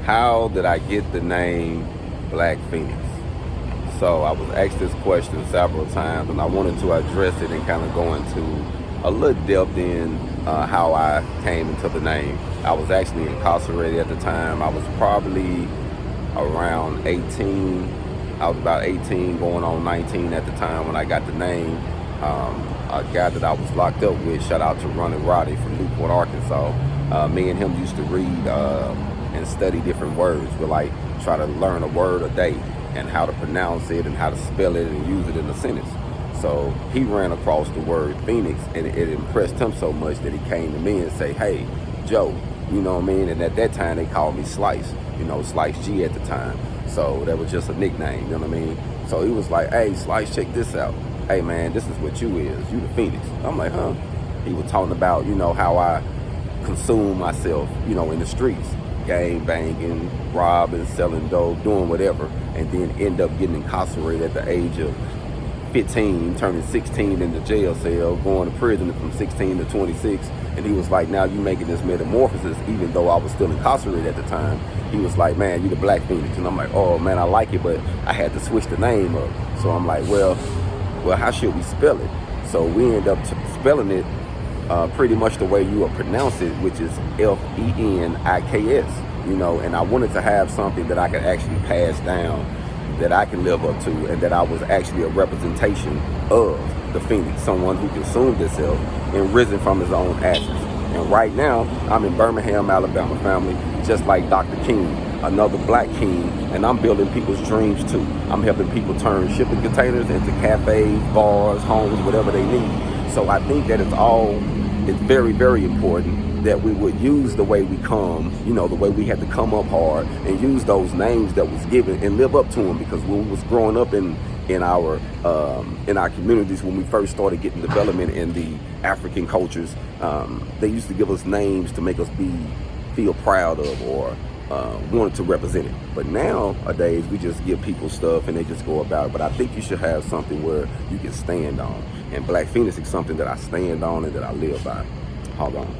How did I get the name Black Phoenix? So I was asked this question several times, and I wanted to address it and kind of go into a little depth in how I came into the name. I was actually incarcerated at the time. I was probably around 18. I was about 18 going on 19 at the time when I got the name. A guy that I was locked up with, shout out to Ronnie Roddy from Newport, Arkansas. Me and him used to read and study different words. We like try to learn a word a day and how to pronounce it and how to spell it and use it in a sentence. So he ran across the word Phoenix, and it impressed him so much that he came to me and say, "Hey, Joe, you know what I mean?" And at that time they called me Slice, Slice G at the time. So that was just a nickname, you know what I mean? So he was like, "Hey, Slice, check this out. Hey man, this is what you is. You the Phoenix." I'm like, "Huh?" He was talking about, how I consume myself, in the streets, gang banging, robbing, selling dope, doing whatever, and then end up getting incarcerated at the age of 15, turning 16 in the jail cell, going to prison from 16 to 26. And he was like, "Now you making this metamorphosis," even though I was still incarcerated at the time. He was like, "Man, you the Black Phoenix." And I'm like, "Oh man, I like it, but I had to switch the name up." So I'm like, well, how should we spell it? So we end up spelling it pretty much the way you would pronounce it, which is Feniks, and I wanted to have something that I could actually pass down, that I can live up to, and that I was actually a representation of the Phoenix, someone who consumed himself and risen from his own ashes. And right now, I'm in Birmingham, Alabama, family, just like Dr. King, another Black king, and I'm building people's dreams too. I'm helping people turn shipping containers into cafes, bars, homes, whatever they need. So I think that it's very, very important that we would use the way we come, the way we had to come up hard, and use those names that was given and live up to them. Because when we was growing up in our communities, when we first started getting development in the African cultures, they used to give us names to make us feel proud of or wanted to represent it. But nowadays we just give people stuff and they just go about it. But I think you should have something where you can stand on. And Black Phoenix is something that I stand on and that I live by. Hold on.